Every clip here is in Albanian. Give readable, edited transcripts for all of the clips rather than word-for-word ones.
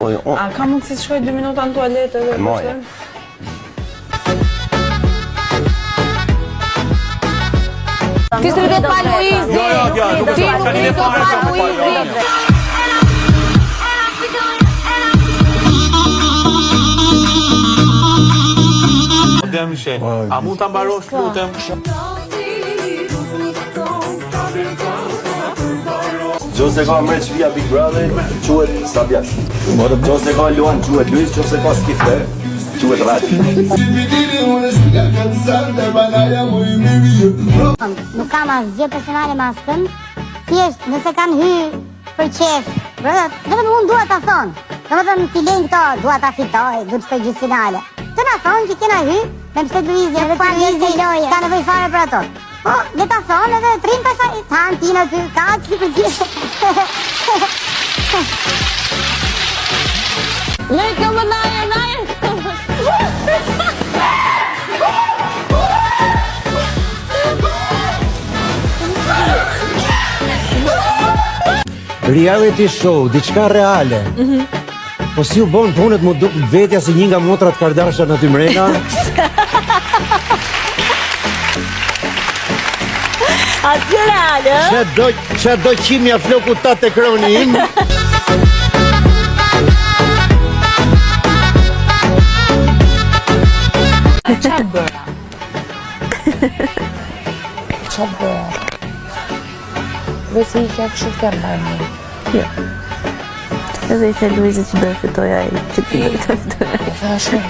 A ka mundësi të shkoj 2 minuta në tualetë edhe Moja. Ti se vetë pa Luizi. Ti nuk i do pa Luizi. A mund ta mbarosh lutem? Gjose ka mreq via Big Brother, quhet Sabias. Gjose ka luan, quhet Luis, gjose ka skifte, quhet Rati. Nuk kam asgjë personale me askën, thjesht nëse kanë hy për qef, vetëm unë dua ta thonë, domethënë ti lejnë këto, dua ta fitoj, du të shkoj gjysmë finale. Të na thonë që kena hy, me mbështet Luizin, edhe pa Luizi loje, ka nevojë fare për ato. Po, le ta thonë edhe trim pasaj, tanë tina ty, ka që për gjithë. Lejtë më naje. Reality show, diçka reale. Po si u bon punët mu duk vetja si një nga motrat Kardashian aty mrena? Asgjë reale, Qa do qimja floku ta të kroni im? Qa bëra? Qa bëra? Dhe se i kja kështu këmë bërë. Jo. Edhe i the Luizi që do e fitoja ai, që ti do të fitoja. I tha shumë,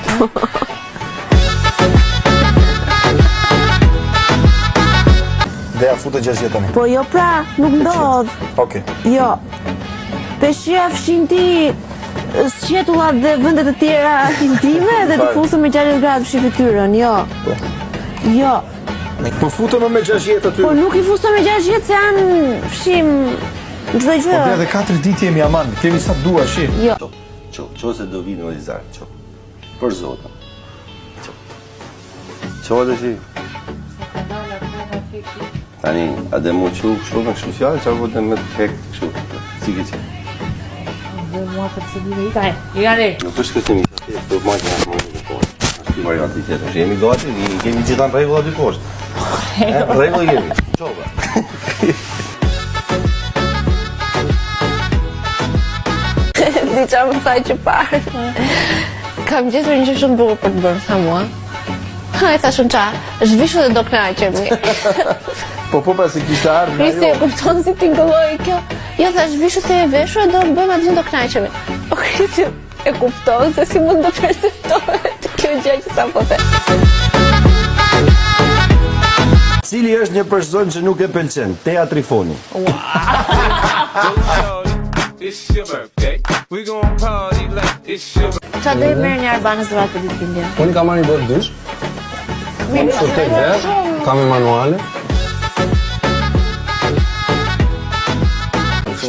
Dhe ja futë 6 jetën. Po jo pra, nuk ndodh. Okej. Jo. Peshqia fshin ti sqetullat dhe vendet e tjera intime dhe të fusën me 60 gradë fshi fytyrën, jo. Jo. Po futëm me 6 jetë aty. Po nuk i fusën me 6 jetë se janë fshim çdo gjë. Po edhe 4 ditë jemi aman, kemi sa dua shi. Jo. Qo se do vinë në Lizar, qo. Për zota. Qo dhe shi. Tani, a dhe mu që kështu me kështu fjallë, që a vëtë me të hekë kështu. Si ke që? dhe mua të pësëllime i taj. I gare. Nuk është kësimi, të majtë në shumë në poshtë. Është i varianti tjetër. Jemi gati, kemi gjithan regullat dy poshtë. Regull jemi. Qoba. Di qa më thaj që parë. Kam gjithur një që shumë bukur për të bërë, tha mua. Ha, e thashun qa, zhvishu dhe do knaqemi. Po pasi kishtë ardhë nga Kristi e kupton si t'ingëlloj kjo. Jo, tha, zhvishu se e veshu e do bëjmë atë do knaqemi. Po Kristi e kupton se si mund të perceptohet kjo gjë që sa po the. Cili është një person që nuk e pëlqen? Teja Trifoni. It's your birthday. We gon' party like it's your birthday. Qa do i merë një arbanës dhuratë për ditëlindjen? Unë kam marrë një botë dysh. Kam e manuale.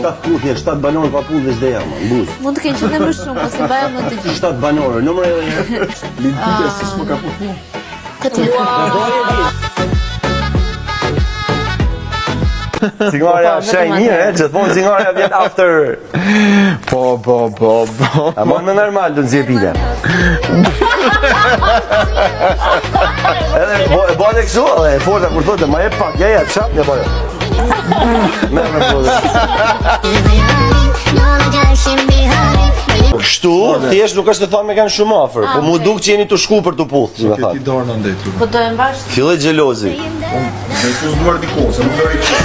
7 puthje, 7 banorë pa puthje s'deja, ma, mbuz. Mund të kenë qenë më shumë, po se bajo më të gjithë. 7 banorë, nëmër edhe një. Liditja si s'më ka puthje. Këtë Cingarja shaj mirë, që të thonë cingarja vjet after. Po. A mon me normal të nëzje pile. Edhe e bade kështu, edhe e forta kur thote, ma e pak, ja, pshap, ja bade. Me kështu, thjesht nuk është të thonë me kanë shumë afer, po mu duk që jeni të shku për të puthë, që me Ti dorë në ndetru. po do e mbash? Filloj gjelozi. Me ku s'duar diko, se nuk dori kështë.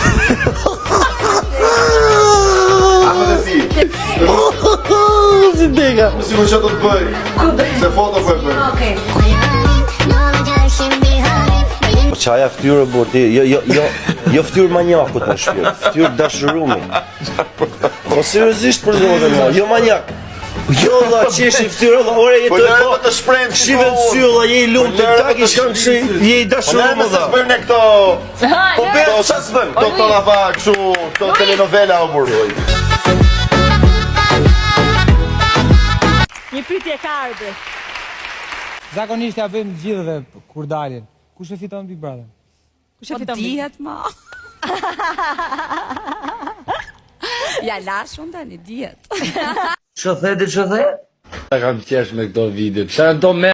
Apo dhe si? Si dega. Si më që do të bëj? Se foto po e bëj. Okej. Po qaja ftyrë burti, jo ftyrë manjakut në shpirt, ftyrë dashurumi. Po seriozisht për zotin ma, jo manjak. Jo dha qeshi ftyrë, dha ore jetë të shprejmë si shive të sylla, je i lumë të tak, i shkam që je i dashurumë Po dha. s'bërë në këto... Po bërë, qa s'bërë? Këto la fa këshu, këto telenovela o burë. Një pyetje ka ardhur. Zakonisht ja bëjmë gjithëve kur dalin. Kush e fiton Big Brother? Kush e fiton? Dihet ma. Ja lash unë tani, dihet. Ç'o the? Ta kam qesh me këto video. Çfarë do me